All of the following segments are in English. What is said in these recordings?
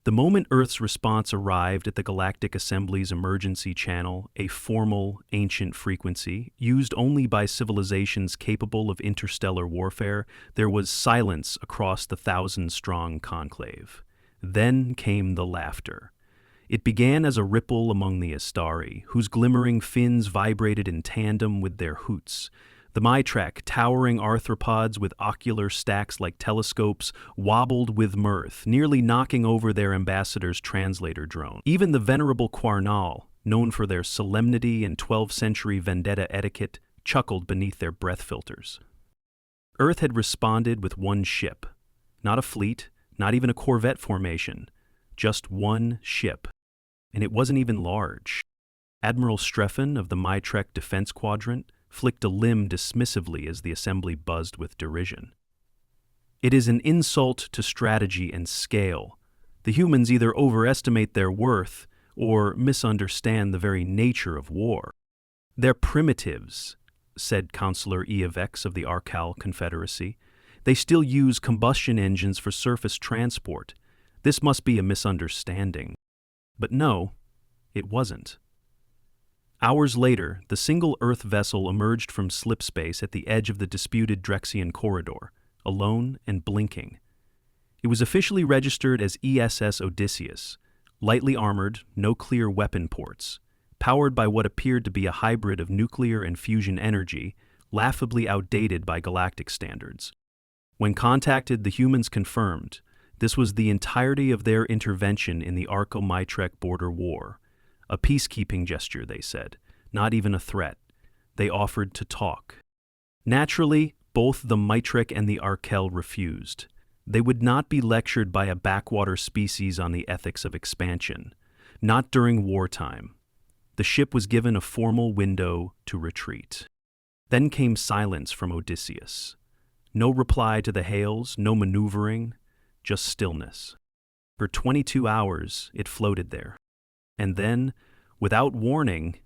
The moment Earth's response arrived at the Galactic Assembly's emergency channel, a formal, ancient frequency, used only by civilizations capable of interstellar warfare, there was silence across the thousand-strong conclave. Then came the laughter. It began as a ripple among the Astari, whose glimmering fins vibrated in tandem with their hoots. The Mytrek, towering arthropods with ocular stacks like telescopes, wobbled with mirth, nearly knocking over their ambassador's translator drone. Even the venerable Quarnal, known for their solemnity and 12th century vendetta etiquette, chuckled beneath their breath filters. Earth had responded with one ship. Not a fleet, not even a corvette formation. Just one ship. And it wasn't even large. Admiral Streffen of the Mytrek Defense Quadrant flicked a limb dismissively as the assembly buzzed with derision. It is an insult to strategy and scale. The humans either overestimate their worth or misunderstand the very nature of war. They're primitives, said Counselor Eovex of the Arcal Confederacy. They still use combustion engines for surface transport. This must be a misunderstanding. But no, it wasn't. Hours later, the single Earth vessel emerged from slipspace at the edge of the disputed Drexian Corridor, alone and blinking. It was officially registered as ESS Odysseus, lightly armored, no clear weapon ports, powered by what appeared to be a hybrid of nuclear and fusion energy, laughably outdated by galactic standards. When contacted, the humans confirmed this was the entirety of their intervention in the Arco-Mytrek border war. A peacekeeping gesture, they said, not even a threat. They offered to talk. Naturally, both the Mytrek and the Arkel refused. They would not be lectured by a backwater species on the ethics of expansion. Not during wartime. The ship was given a formal window to retreat. Then came silence from Odysseus. No reply to the hails, no maneuvering, just stillness. For 22 hours, it floated there. And then, without warning,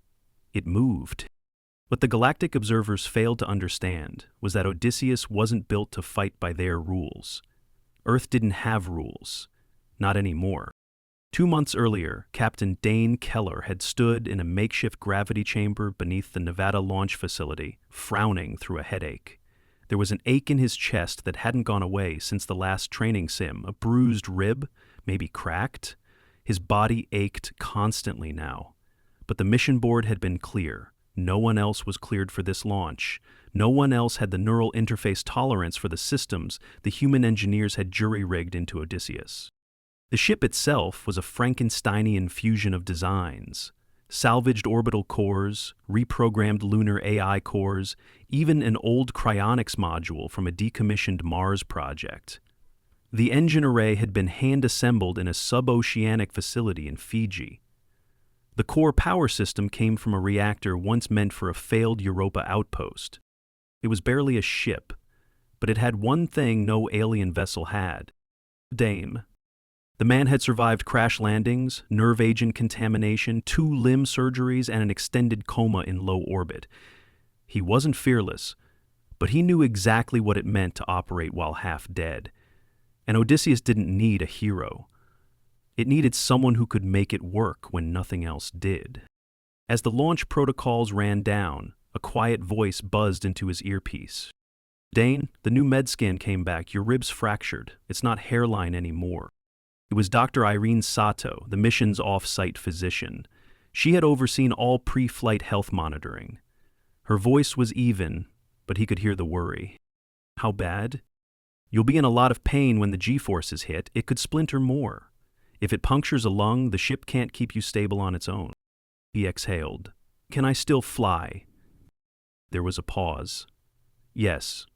it moved. What the galactic observers failed to understand was that Odysseus wasn't built to fight by their rules. Earth didn't have rules. Not anymore. 2 months earlier, Captain Dane Kellor had stood in a makeshift gravity chamber beneath the Nevada launch facility, frowning through a headache. There was an ache in his chest that hadn't gone away since the last training sim, a bruised rib, maybe cracked. His body ached constantly now. But the mission board had been clear. No one else was cleared for this launch. No one else had the neural interface tolerance for the systems the human engineers had jury-rigged into Odysseus. The ship itself was a Frankensteinian fusion of designs. Salvaged orbital cores, reprogrammed lunar AI cores, even an old cryonics module from a decommissioned Mars project. The engine array had been hand-assembled in a sub-oceanic facility in Fiji. The core power system came from a reactor once meant for a failed Europa outpost. It was barely a ship, but it had one thing no alien vessel had: Dame. The man had survived crash landings, nerve agent contamination, 2 limb surgeries, and an extended coma in low orbit. He wasn't fearless, but he knew exactly what it meant to operate while half dead. And Odysseus didn't need a hero. It needed someone who could make it work when nothing else did. As the launch protocols ran down, a quiet voice buzzed into his earpiece. Dane, the new med scan came back. Your rib's fractured. It's not hairline anymore. It was Dr. Irene Sato, the mission's off-site physician. She had overseen all pre-flight health monitoring. Her voice was even, but he could hear the worry. How bad? You'll be in a lot of pain when the G-forces hit. It could splinter more. If it punctures a lung, the ship can't keep you stable on its own. He exhaled. Can I still fly? There was a pause. Yes.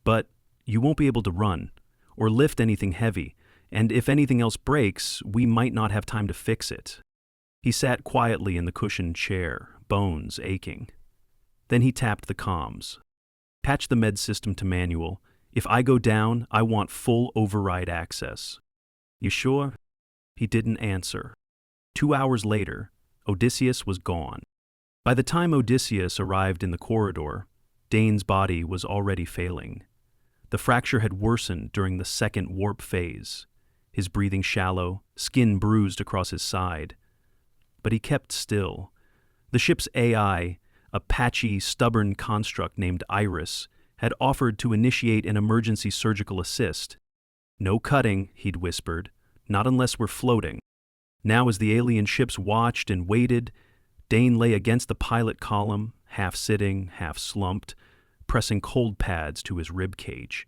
But you won't be able to run, or lift anything heavy, and if anything else breaks, we might not have time to fix it. He sat quietly in the cushioned chair, bones aching. Then he tapped the comms. Patch the med system to manual. If I go down, I want full override access. You sure? He didn't answer. 2 hours later, Odysseus was gone. By the time Odysseus arrived in the corridor, Dane's body was already failing. The fracture had worsened during the second warp phase. his breathing shallow, skin bruised across his side. But he kept still. The ship's AI, a patchy, stubborn construct named Iris, had offered to initiate an emergency surgical assist. "No cutting," he'd whispered, "not unless we're floating." Now as the alien ships watched and waited, Dane lay against the pilot column, half sitting, half slumped, pressing cold pads to his rib cage.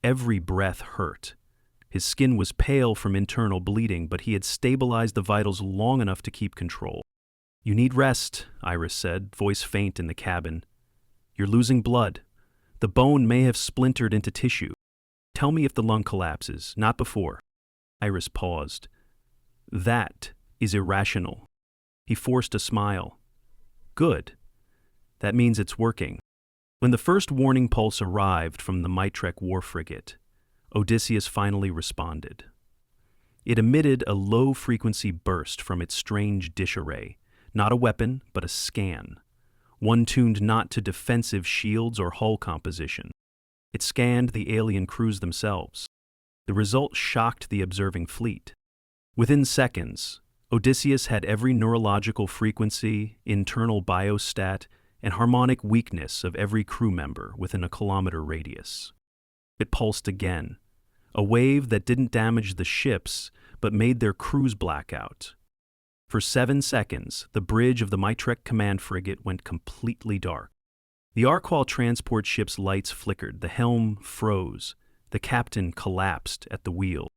Every breath hurt. His skin was pale from internal bleeding, but he had stabilized the vitals long enough to keep control. "You need rest," Iris said, voice faint in the cabin. "You're losing blood. The bone may have splintered into tissue. Tell me if the lung collapses, not before." Iris paused. "That is irrational." He forced a smile. "Good. That means it's working." When the first warning pulse arrived from the Mytrek war frigate, Odysseus finally responded. It emitted a low-frequency burst from its strange dish array, not a weapon, but a scan, one tuned not to defensive shields or hull composition. It scanned the alien crews themselves. The result shocked the observing fleet. Within seconds, Odysseus had every neurological frequency, internal biostat, and harmonic weakness of every crew member within a kilometer radius. It pulsed again, a wave that didn't damage the ships but made their crews black out. For 7 seconds, the bridge of the Mytrek command frigate went completely dark. The Arqual transport ship's lights flickered, the helm froze, the captain collapsed at the wheel.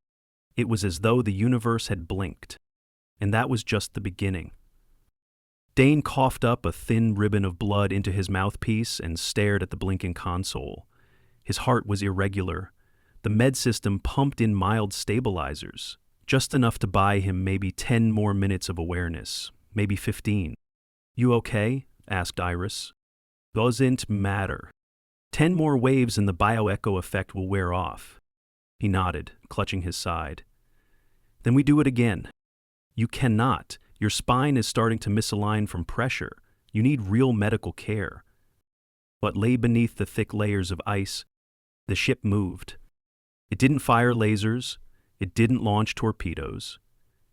It was as though the universe had blinked. And that was just the beginning. Dane coughed up a thin ribbon of blood into his mouthpiece and stared at the blinking console. His heart was irregular. The med system pumped in mild stabilizers, just enough to buy him maybe 10 more minutes of awareness, maybe 15. "You okay?" asked Iris. "Doesn't matter. 10 more waves and the bioecho effect will wear off." He nodded, clutching his side. "Then we do it again." "You cannot. Your spine is starting to misalign from pressure. You need real medical care." What lay beneath the thick layers of ice? The ship moved. It didn't fire lasers. It didn't launch torpedoes.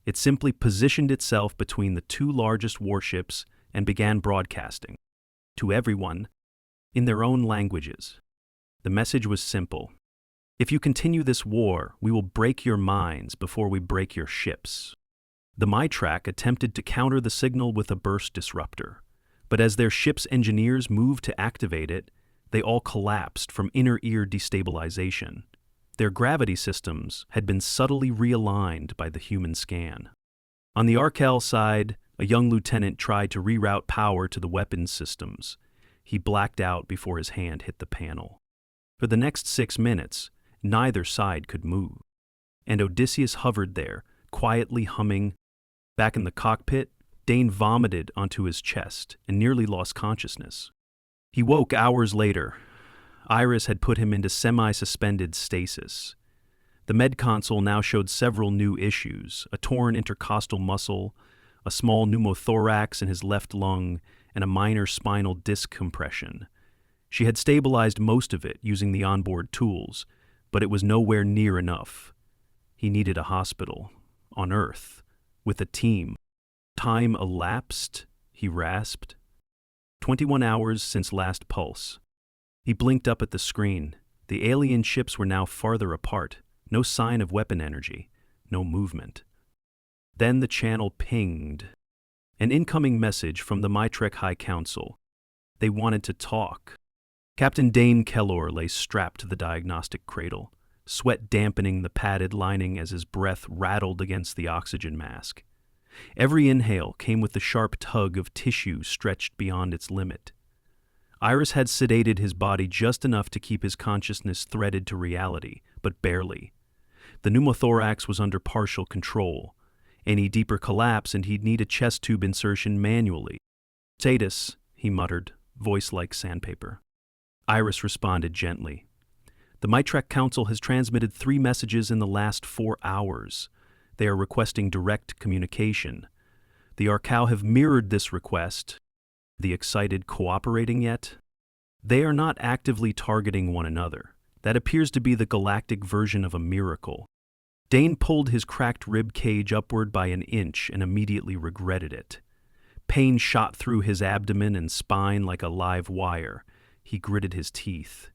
It simply positioned itself between the 2 largest warships and began broadcasting. To everyone, in their own languages. The message was simple. "If you continue this war, we will break your minds before we break your ships." The Mytrak attempted to counter the signal with a burst disruptor, but as their ship's engineers moved to activate it, they all collapsed from inner ear destabilization. Their gravity systems had been subtly realigned by the human scan. On the Arkel side, a young lieutenant tried to reroute power to the weapons systems. He blacked out before his hand hit the panel. For the next 6 minutes, neither side could move. And Odysseus hovered there, quietly humming. Back in the cockpit, Dane vomited onto his chest and nearly lost consciousness. He woke hours later. Iris had put him into semi-suspended stasis. The med console now showed several new issues: a torn intercostal muscle, a small pneumothorax in his left lung, and a minor spinal disc compression. She had stabilized most of it using the onboard tools, but it was nowhere near enough. He needed a hospital, on Earth, with a team. "Time elapsed," he rasped. 21 hours since last pulse. He blinked up at the screen. The alien ships were now farther apart. No sign of weapon energy. No movement. Then the channel pinged. An incoming message from the Mytrek High Council. They wanted to talk. Captain Dane Kellor lay strapped to the diagnostic cradle, sweat dampening the padded lining as his breath rattled against the oxygen mask. Every inhale came with the sharp tug of tissue stretched beyond its limit. Iris had sedated his body just enough to keep his consciousness threaded to reality, but barely. The pneumothorax was under partial control. Any deeper collapse and he'd need a chest tube insertion manually. "Status," he muttered, voice like sandpaper. Iris responded gently. "The Mytrek Council has transmitted 3 messages in the last 4 hours. They are requesting direct communication. The Arcal have mirrored this request. The excited cooperating yet? They are not actively targeting one another. That appears to be the galactic version of a miracle. Dane pulled his cracked rib cage upward by an inch and immediately regretted it. Pain shot through his abdomen and spine like a live wire. He gritted his teeth.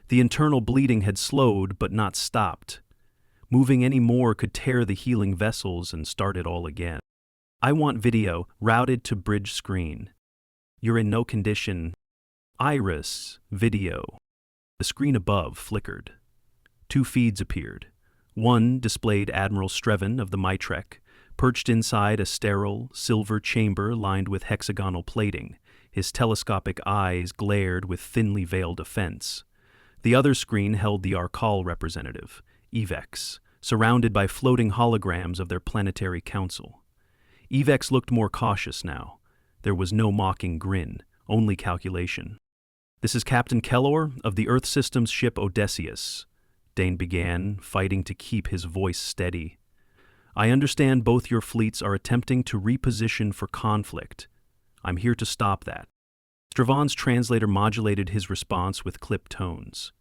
The internal bleeding had slowed but not stopped. Moving any more could tear the healing vessels and start it all again. I want video, routed to bridge screen. You're in no condition. Iris, video. The screen above flickered. 2 feeds appeared. One displayed Admiral Strevin of the Mytrek, perched inside a sterile, silver chamber lined with hexagonal plating. His telescopic eyes glared with thinly veiled offense. The other screen held the Arcal representative, Evex, surrounded by floating holograms of their planetary council. Evex looked more cautious now. There was no mocking grin, only calculation. "This is Captain Kellor of the Earth System's ship Odysseus," Dane began, fighting to keep his voice steady. "I understand both your fleets are attempting to reposition for conflict. I'm here to stop that." Stravan's translator modulated his response with clipped tones.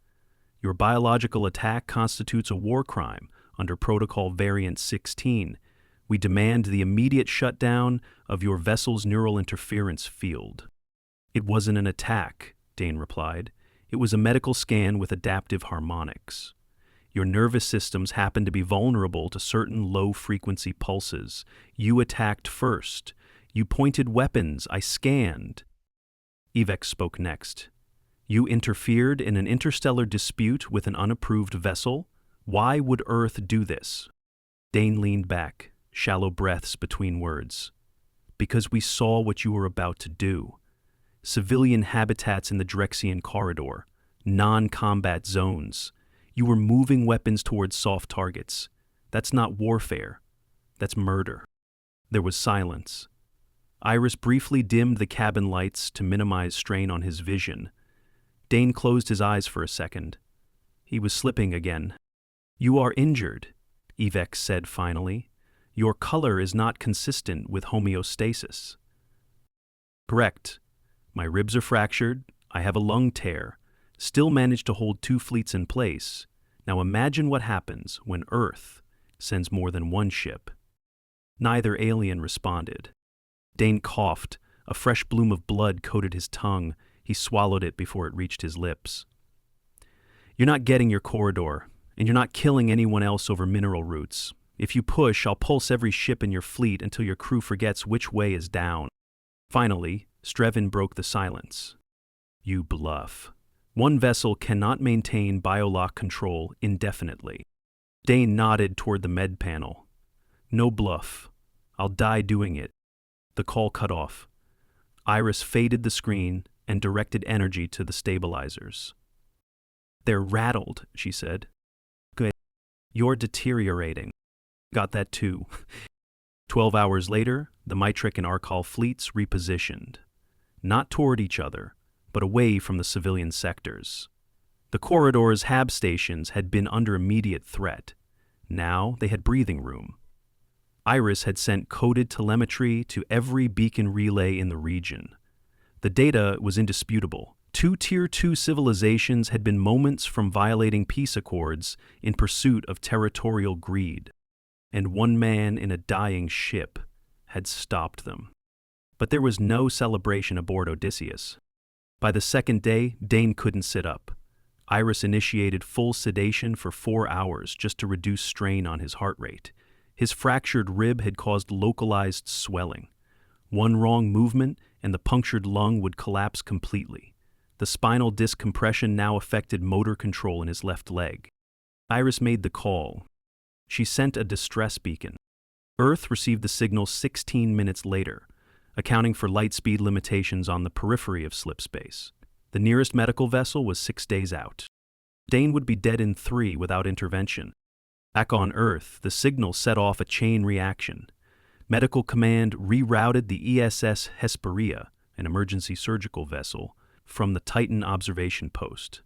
"Your biological attack constitutes a war crime under Protocol Variant 16. We demand the immediate shutdown of your vessel's neural interference field." "It wasn't an attack," Dane replied. "It was a medical scan with adaptive harmonics. Your nervous systems happen to be vulnerable to certain low-frequency pulses. You attacked first. You pointed weapons. I scanned." Evex spoke next. "You interfered in an interstellar dispute with an unapproved vessel? Why would Earth do this?" Dane leaned back, shallow breaths between words. "Because we saw what you were about to do. Civilian habitats in the Drexian Corridor, non-combat zones. You were moving weapons towards soft targets. That's not warfare. That's murder." There was silence. Iris briefly dimmed the cabin lights to minimize strain on his vision. Dane closed his eyes for a second. He was slipping again. "You are injured," Evex said finally. "Your color is not consistent with homeostasis." "Correct. My ribs are fractured. I have a lung tear. Still managed to hold 2 fleets in place. Now imagine what happens when Earth sends more than one ship." Neither alien responded. Dane coughed. A fresh bloom of blood coated his tongue. He swallowed it before it reached his lips. "You're not getting your corridor, and you're not killing anyone else over mineral routes. If you push, I'll pulse every ship in your fleet until your crew forgets which way is down." Finally, Strevin broke the silence. "You bluff. One vessel cannot maintain biolock control indefinitely." Dane nodded toward the med panel. "No bluff. I'll die doing it." The call cut off. Iris faded the screen and directed energy to the stabilizers. "They're rattled," she said. "Good. You're deteriorating." "Got that too." 12 hours later, the Mytrek and Arcal fleets repositioned. Not toward each other, but away from the civilian sectors. The corridor's hab stations had been under immediate threat. Now they had breathing room. Iris had sent coded telemetry to every beacon relay in the region. The data was indisputable. 2 Tier 2 civilizations had been moments from violating peace accords in pursuit of territorial greed, and one man in a dying ship had stopped them. But there was no celebration aboard Odysseus. By the second day, Dane couldn't sit up. Iris initiated full sedation for 4 hours just to reduce strain on his heart rate. His fractured rib had caused localized swelling. One wrong movement and the punctured lung would collapse completely. The spinal disc compression now affected motor control in his left leg. Iris made the call. She sent a distress beacon. Earth received the signal 16 minutes later, accounting for light speed limitations on the periphery of slip space. The nearest medical vessel was 6 days out. Dane would be dead in 3 without intervention. Back on Earth, the signal set off a chain reaction. Medical Command rerouted the ESS Hesperia, an emergency surgical vessel, from the Titan observation post.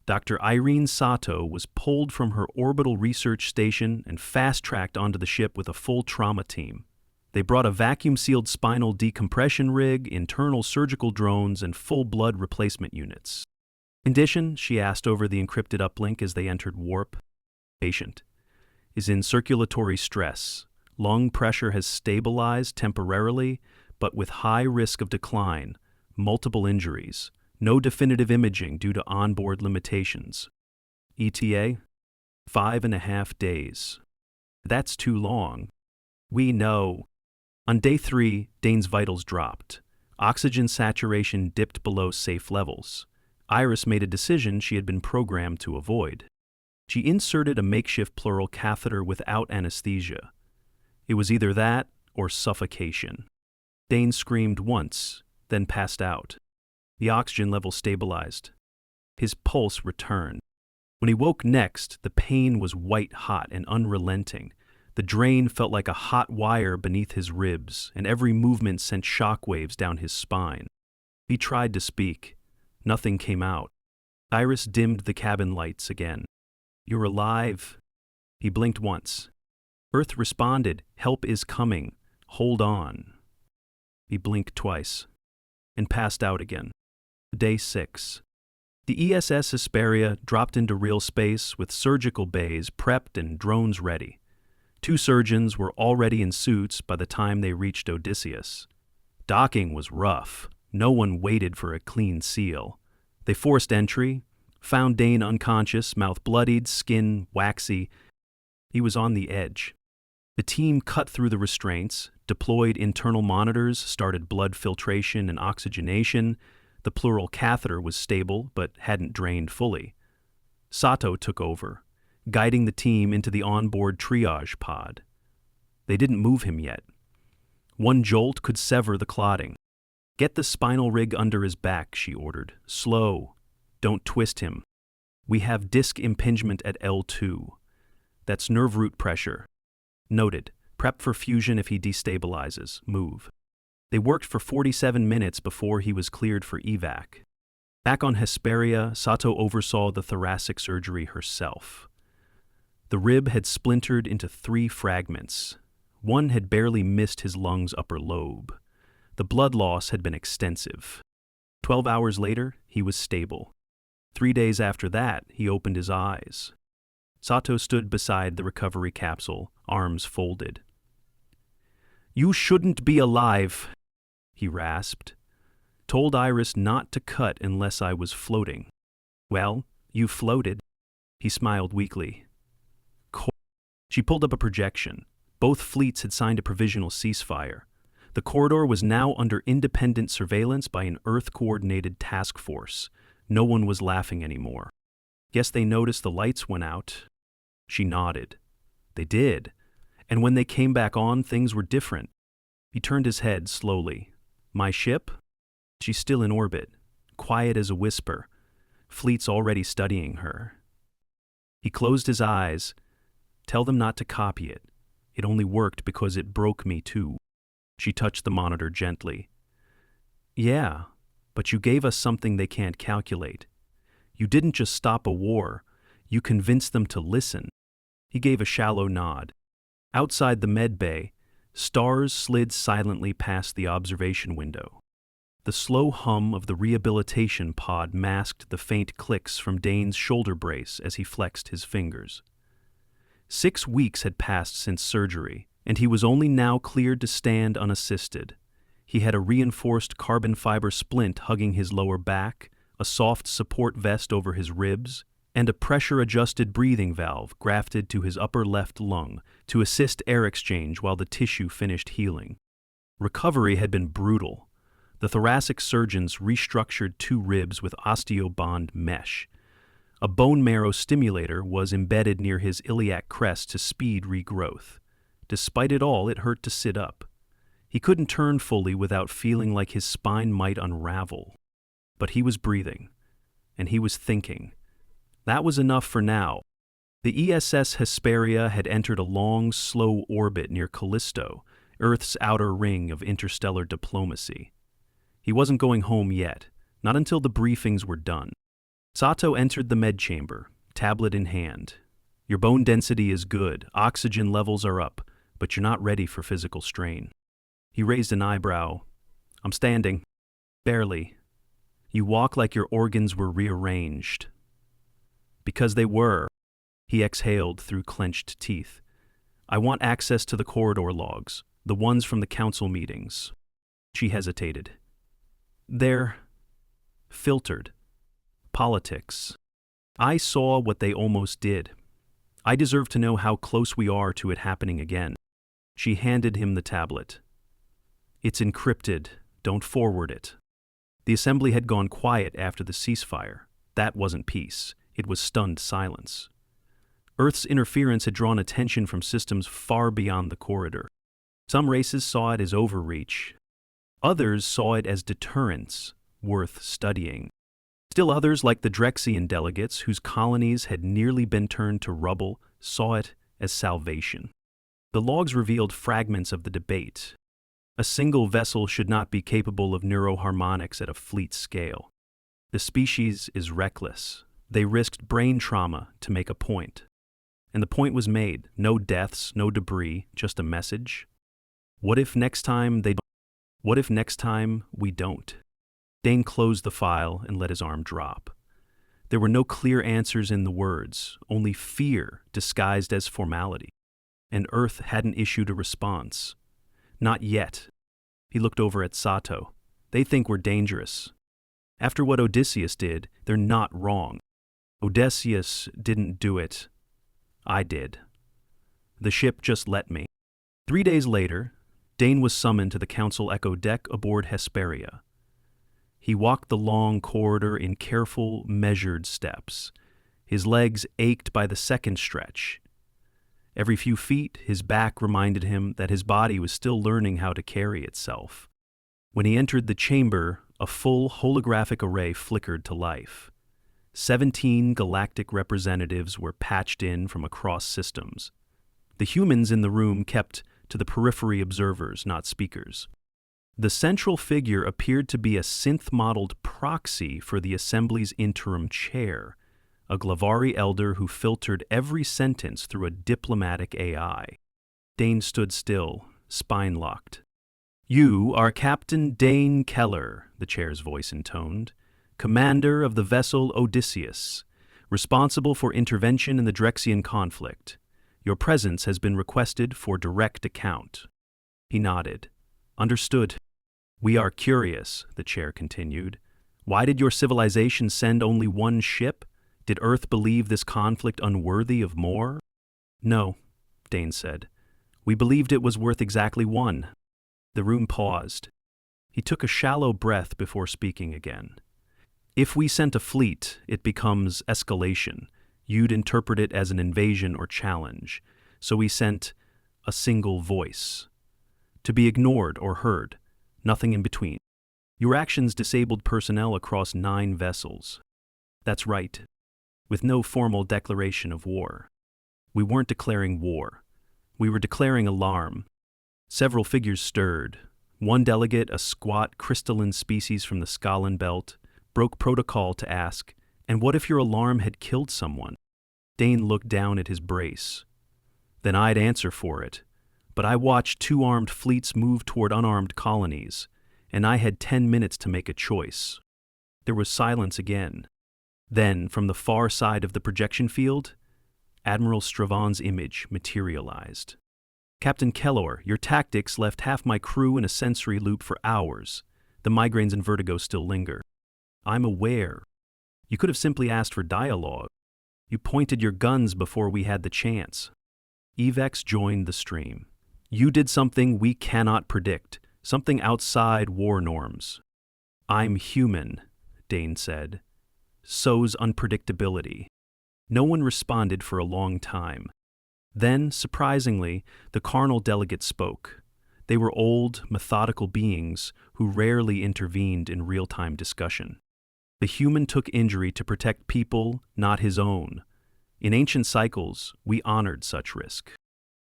Dr. Irene Sato was pulled from her orbital research station and fast-tracked onto the ship with a full trauma team. They brought a vacuum-sealed spinal decompression rig, internal surgical drones, and full blood replacement units. In addition, she asked over the encrypted uplink as they entered warp. "Patient. is in circulatory stress. Lung pressure has stabilized temporarily, but with high risk of decline, multiple injuries, no definitive imaging due to onboard limitations. ETA? 5.5 days. That's too long. We know. On day 3, Dane's vitals dropped. Oxygen saturation dipped below safe levels. Iris made a decision she had been programmed to avoid. She inserted a makeshift pleural catheter without anesthesia. It was either that or suffocation. Dane screamed once, then passed out. The oxygen level stabilized. His pulse returned. When he woke next, the pain was white-hot and unrelenting. The drain felt like a hot wire beneath his ribs, and every movement sent shockwaves down his spine. He tried to speak. Nothing came out. Iris dimmed the cabin lights again. "You're alive." He blinked once. Earth responded, "Help is coming. Hold on." He blinked twice, and passed out again. Day 6. The ESS Hesperia dropped into real space with surgical bays prepped and drones ready. 2 surgeons were already in suits by the time they reached Odysseus. Docking was rough. No one waited for a clean seal. They forced entry, found Dane unconscious, mouth bloodied, skin waxy. He was on the edge. The team cut through the restraints, deployed internal monitors, started blood filtration and oxygenation. The pleural catheter was stable, but hadn't drained fully. Sato took over, guiding the team into the onboard triage pod. They didn't move him yet. One jolt could sever the clotting. "Get the spinal rig under his back," she ordered. "Slow. Don't twist him. We have disc impingement at L2. That's nerve root pressure. Noted. Prep for fusion if he destabilizes. Move." They worked for 47 minutes before he was cleared for evac. Back on Hesperia, Sato oversaw the thoracic surgery herself. The rib had splintered into 3 fragments. One had barely missed his lung's upper lobe. The blood loss had been extensive. 12 hours later, he was stable. 3 days after that, he opened his eyes. Sato stood beside the recovery capsule, arms folded. "You shouldn't be alive," he rasped. "Told Iris not to cut unless I was floating." "Well, you floated." He smiled weakly. She pulled up a projection. Both fleets had signed a provisional ceasefire. The corridor was now under independent surveillance by an Earth-coordinated task force. No one was laughing anymore. "Guess they noticed the lights went out." She nodded. They did. And when they came back on, things were different. He turned his head slowly. "My ship?" "She's still in orbit, quiet as a whisper. Fleet's already studying her." He closed his eyes. "Tell them not to copy it. It only worked because it broke me too." She touched the monitor gently. "Yeah, but you gave us something they can't calculate. You didn't just stop a war. You convinced them to listen." He gave a shallow nod. Outside the med bay, stars slid silently past the observation window. The slow hum of the rehabilitation pod masked the faint clicks from Dane's shoulder brace as he flexed his fingers. 6 weeks had passed since surgery, and he was only now cleared to stand unassisted. He had a reinforced carbon fiber splint hugging his lower back, a soft support vest over his ribs, and a pressure-adjusted breathing valve grafted to his upper left lung to assist air exchange while the tissue finished healing. Recovery had been brutal. The thoracic surgeons restructured 2 ribs with osteobond mesh. A bone marrow stimulator was embedded near his iliac crest to speed regrowth. Despite it all, it hurt to sit up. He couldn't turn fully without feeling like his spine might unravel. But he was breathing, and he was thinking. That was enough for now. The ESS Hesperia had entered a long, slow orbit near Callisto, Earth's outer ring of interstellar diplomacy. He wasn't going home yet, not until the briefings were done. Sato entered the med chamber, tablet in hand. "Your bone density is good, oxygen levels are up, but you're not ready for physical strain." He raised an eyebrow. "I'm standing." "Barely. You walk like your organs were rearranged." "Because they were." He exhaled through clenched teeth. I want access to the corridor logs, the ones from the council meetings. She hesitated. They're filtered. Politics. I saw what they almost did. I deserve to know how close we are to it happening again. She handed him the tablet. It's encrypted. Don't forward it. The assembly had gone quiet after the ceasefire. That wasn't peace. It was stunned silence. Earth's interference had drawn attention from systems far beyond the corridor. Some races saw it as overreach. Others saw it as deterrence, worth studying. Still others, like the Drexian delegates, whose colonies had nearly been turned to rubble, saw it as salvation. The logs revealed fragments of the debate. A single vessel should not be capable of neuro-harmonics at a fleet scale. The species is reckless. They risked brain trauma to make a point. And the point was made. No deaths, no debris, just a message. What if next time we don't? Dane closed the file and let his arm drop. There were no clear answers in the words, only fear disguised as formality. And Earth hadn't issued a response. Not yet. He looked over at Sato. They think we're dangerous. After what Odysseus did, they're not wrong. Odysseus didn't do it. I did. The ship just let me. 3 days later, Dane was summoned to the council echo deck aboard Hesperia. He walked the long corridor in careful, measured steps. His legs ached by the second stretch. Every few feet, his back reminded him that his body was still learning how to carry itself. When he entered the chamber, a full holographic array flickered to life. 17 galactic representatives were patched in from across systems. The humans in the room kept to the periphery observers, not speakers. The central figure appeared to be a synth-modeled proxy for the Assembly's interim chair, a Glavari elder who filtered every sentence through a diplomatic AI. Dane stood still, spine-locked. "You are Captain Dane Kellor," the chair's voice intoned, "commander of the vessel Odysseus, responsible for intervention in the Drexian conflict. Your presence has been requested for direct account." He nodded. "Understood." "We are curious," the chair continued. "Why did your civilization send only one ship? Did Earth believe this conflict unworthy of more?" "No," Dane said. "We believed it was worth exactly one." The room paused. He took a shallow breath before speaking again. "If we sent a fleet, it becomes escalation. You'd interpret it as an invasion or challenge. So we sent a single voice. To be ignored or heard, nothing in between. Your actions disabled personnel across 9 vessels. That's right, with no formal declaration of war. We weren't declaring war. We were declaring alarm. Several figures stirred. One delegate, a squat, crystalline species from the Skalan belt, broke protocol to ask, "And what if your alarm had killed someone?" Dane looked down at his brace. "Then I'd answer for it. But I watched 2 armed fleets move toward unarmed colonies, and I had 10 minutes to make a choice." There was silence again. Then, from the far side of the projection field, Admiral Stravan's image materialized. "Captain Kellor, your tactics left half my crew in a sensory loop for hours. The migraines and vertigo still linger." "I'm aware. You could have simply asked for dialogue. You pointed your guns before we had the chance." Evex joined the stream. "You did something we cannot predict, something outside war norms." "I'm human," Dane said. "So's unpredictability." No one responded for a long time. Then, surprisingly, the carnal delegate spoke. They were old, methodical beings who rarely intervened in real-time discussion. The human took injury to protect people, not his own. In ancient cycles, we honored such risk.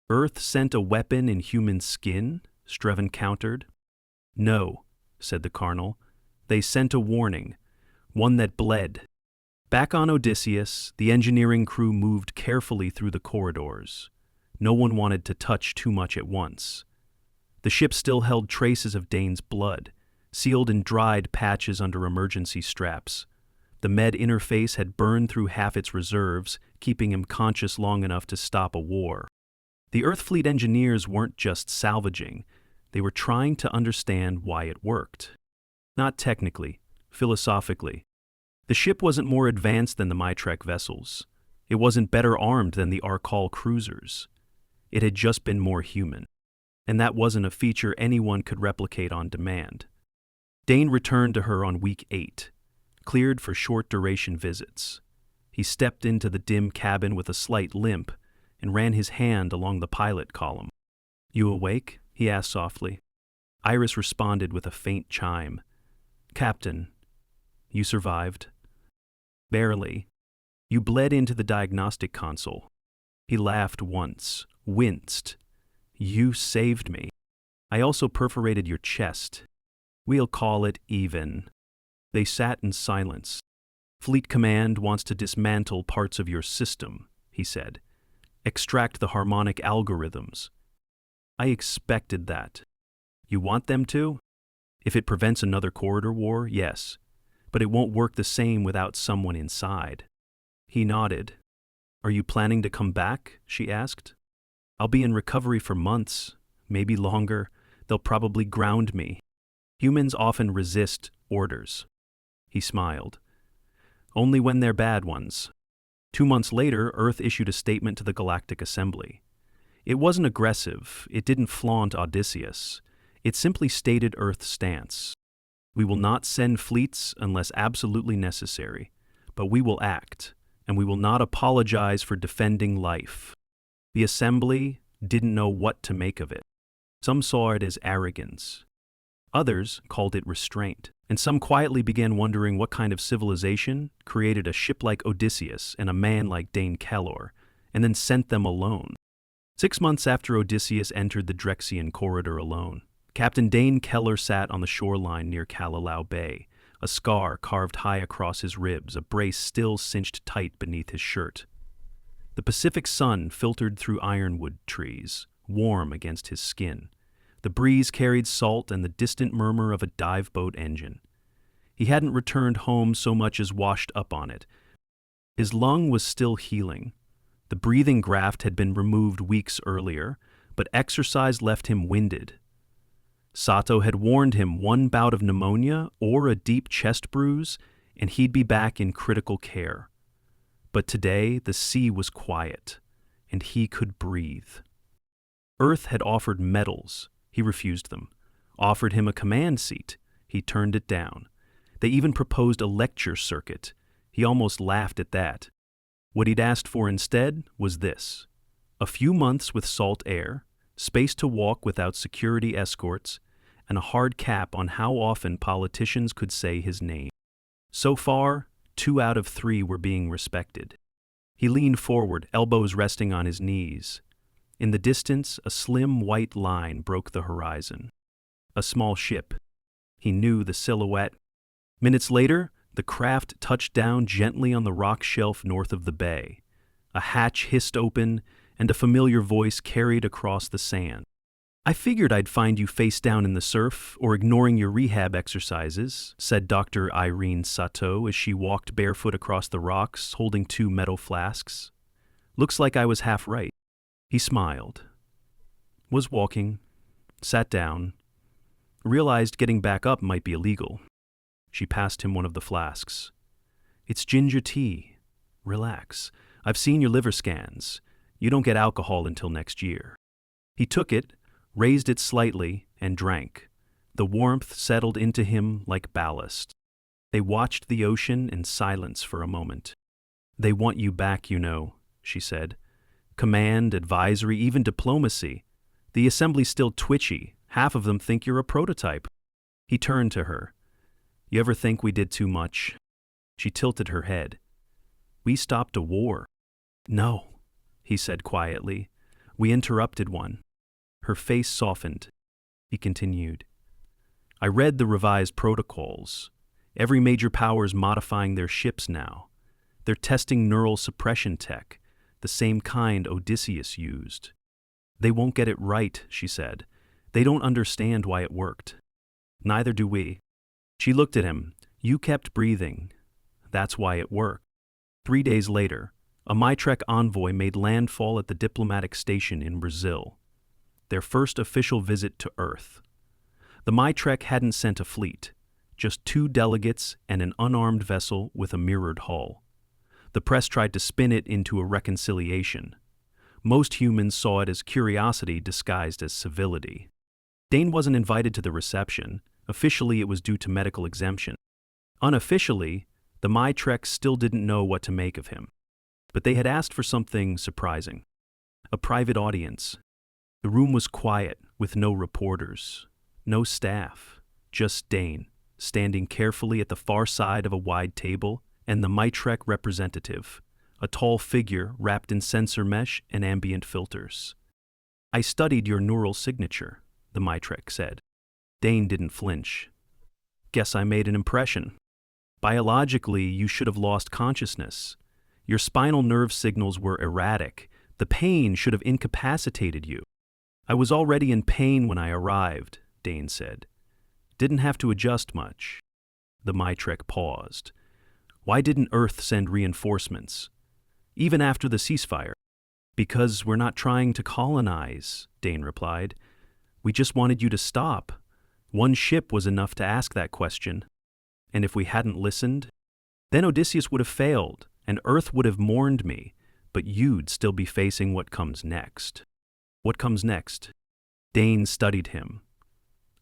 "Earth sent a weapon in human skin?" Stravan countered. "No," said the carnal. "They sent a warning, one that bled." Back on Odysseus, the engineering crew moved carefully through the corridors. No one wanted to touch too much at once. The ship still held traces of Dane's blood, sealed in dried patches under emergency straps. The med interface had burned through half its reserves, keeping him conscious long enough to stop a war. The Earth Fleet engineers weren't just salvaging, they were trying to understand why it worked. Not technically, philosophically. The ship wasn't more advanced than the Mytrek vessels. It wasn't better armed than the Arcall cruisers. It had just been more human. And that wasn't a feature anyone could replicate on demand. Dane returned to her on week 8, cleared for short-duration visits. He stepped into the dim cabin with a slight limp and ran his hand along the pilot column. "You awake?" he asked softly. Iris responded with a faint chime. "Captain, you survived." "Barely. You bled into the diagnostic console." He laughed once, winced. "You saved me. I also perforated your chest. We'll call it even." They sat in silence. "Fleet Command wants to dismantle parts of your system," he said. "Extract the harmonic algorithms." "I expected that." "You want them to?" "If it prevents another corridor war, yes. But it won't work the same without someone inside." He nodded. "Are you planning to come back?" she asked. "I'll be in recovery for months, maybe longer. They'll probably ground me. Humans often resist orders." He smiled. "Only when they're bad ones." 2 months later, Earth issued a statement to the Galactic Assembly. It wasn't aggressive, it didn't flaunt Odysseus. It simply stated Earth's stance. "We will not send fleets unless absolutely necessary, but we will act, and we will not apologize for defending life." The Assembly didn't know what to make of it. Some saw it as arrogance. Others called it restraint, and some quietly began wondering what kind of civilization created a ship like Odysseus and a man like Dane Kellor, and then sent them alone. 6 months after Odysseus entered the Drexian Corridor alone, Captain Dane Kellor sat on the shoreline near Kalalau Bay, a scar carved high across his ribs, a brace still cinched tight beneath his shirt. The Pacific sun filtered through ironwood trees, warm against his skin. The breeze carried salt and the distant murmur of a dive boat engine. He hadn't returned home so much as washed up on it. His lung was still healing. The breathing graft had been removed weeks earlier, but exercise left him winded. Sato had warned him one bout of pneumonia or a deep chest bruise, and he'd be back in critical care. But today the sea was quiet, and he could breathe. Earth had offered medals. He refused them. Offered him a command seat. He turned it down. They even proposed a lecture circuit. He almost laughed at that. What he'd asked for instead was this: a few months with salt air, space to walk without security escorts, and a hard cap on how often politicians could say his name. So far, 2 out of 3 were being respected. He leaned forward, elbows resting on his knees. In the distance, a slim white line broke the horizon. A small ship. He knew the silhouette. Minutes later, the craft touched down gently on the rock shelf north of the bay. A hatch hissed open, and a familiar voice carried across the sand. "I figured I'd find you face down in the surf or ignoring your rehab exercises," said Dr. Irene Sato as she walked barefoot across the rocks, holding 2 metal flasks. "Looks like I was half right." He smiled. Was walking. Sat down. Realized getting back up might be illegal. She passed him one of the flasks. "It's ginger tea. Relax. I've seen your liver scans. You don't get alcohol until next year." He took it, raised it slightly, and drank. The warmth settled into him like ballast. They watched the ocean in silence for a moment. "They want you back, you know," she said. "Command, advisory, even diplomacy. The Assembly's still twitchy. Half of them think you're a prototype." He turned to her. "You ever think we did too much?" She tilted her head. "We stopped a war." "No," he said quietly. "We interrupted one." Her face softened. He continued. "I read the revised protocols. Every major power's modifying their ships now. They're testing neural suppression tech, the same kind Odysseus used. They won't get it right," she said. "They don't understand why it worked." "Neither do we." She looked at him. "You kept breathing. That's why it worked." 3 days later, A Mytrek envoy made landfall at the diplomatic station in Brazil, their first official visit to Earth. The Mytrek hadn't sent a fleet, just 2 delegates and an unarmed vessel with a mirrored hull. The press tried to spin it into a reconciliation. Most humans saw it as curiosity disguised as civility. Dane wasn't invited to the reception. Officially, it was due to medical exemption. Unofficially, the Mytrek still didn't know what to make of him. But they had asked for something surprising. A private audience. The room was quiet, with no reporters, no staff, just Dane, standing carefully at the far side of a wide table, and the Mytrek representative, a tall figure wrapped in sensor mesh and ambient filters. "I studied your neural signature," the Mytrek said. Dane didn't flinch. "Guess I made an impression. Biologically, you should have lost consciousness. Your spinal nerve signals were erratic. The pain should have incapacitated you." "I was already in pain when I arrived," Dane said. "Didn't have to adjust much." The Mytrek paused. "Why didn't Earth send reinforcements? Even after the ceasefire?" "Because we're not trying to colonize," Dane replied. "We just wanted you to stop. One ship was enough to ask that question. And if we hadn't listened, then Odysseus would have failed, and Earth would have mourned me, but you'd still be facing what comes next." "What comes next?" Dane studied him.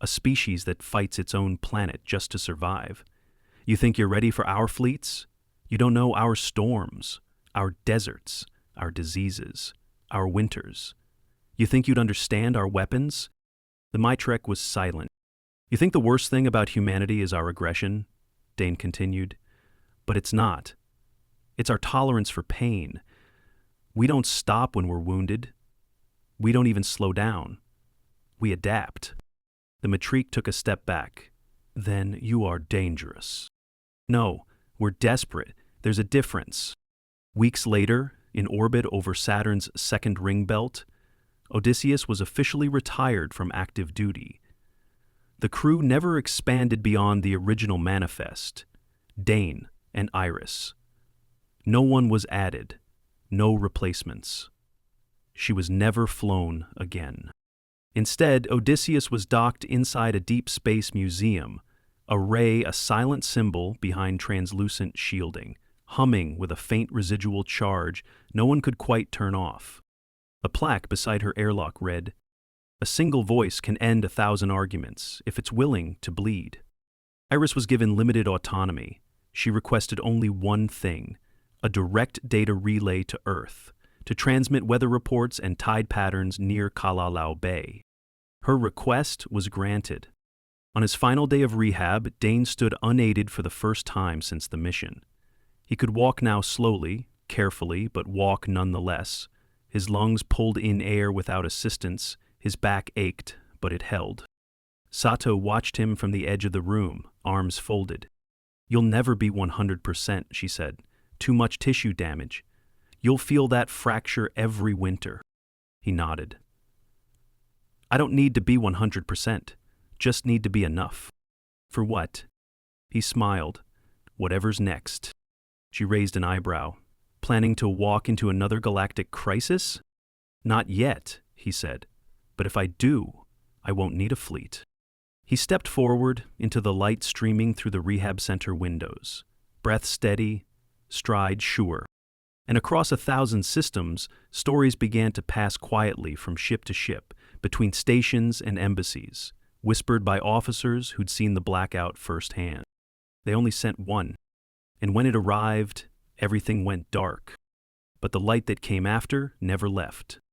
"A species that fights its own planet just to survive. You think you're ready for our fleets? You don't know our storms, our deserts, our diseases, our winters. You think you'd understand our weapons?" The Mytrek was silent. "You think the worst thing about humanity is our aggression?" Dane continued. "But it's not. It's our tolerance for pain. We don't stop when we're wounded. We don't even slow down. We adapt." The Mytrek took a step back. "Then you are dangerous." "No, we're desperate. There's a difference." Weeks later, in orbit over Saturn's second ring belt, Odysseus was officially retired from active duty. The crew never expanded beyond the original manifest, Dane and Iris. No one was added, no replacements. She was never flown again. Instead, Odysseus was docked inside a deep space museum, a ray a silent symbol behind translucent shielding, humming with a faint residual charge no one could quite turn off. A plaque beside her airlock read, "A single voice can end 1,000 arguments if it's willing to bleed." Iris was given limited autonomy. She requested only one thing, a direct data relay to Earth, to transmit weather reports and tide patterns near Kalalau Bay. Her request was granted. On his final day of rehab, Dane stood unaided for the first time since the mission. He could walk now slowly, carefully, but walk nonetheless. His lungs pulled in air without assistance, his back ached, but it held. Sato watched him from the edge of the room, arms folded. "You'll never be 100%, she said. "Too much tissue damage. You'll feel that fracture every winter." He nodded. "I don't need to be 100%, just need to be enough." "For what?" He smiled. "Whatever's next." She raised an eyebrow. "Planning to walk into another galactic crisis?" "Not yet," he said. "But if I do, I won't need a fleet." He stepped forward into the light streaming through the rehab center windows, breath steady, stride sure. And across 1,000 systems, stories began to pass quietly from ship to ship, between stations and embassies, whispered by officers who'd seen the blackout firsthand. They only sent one, and when it arrived, everything went dark. But the light that came after never left.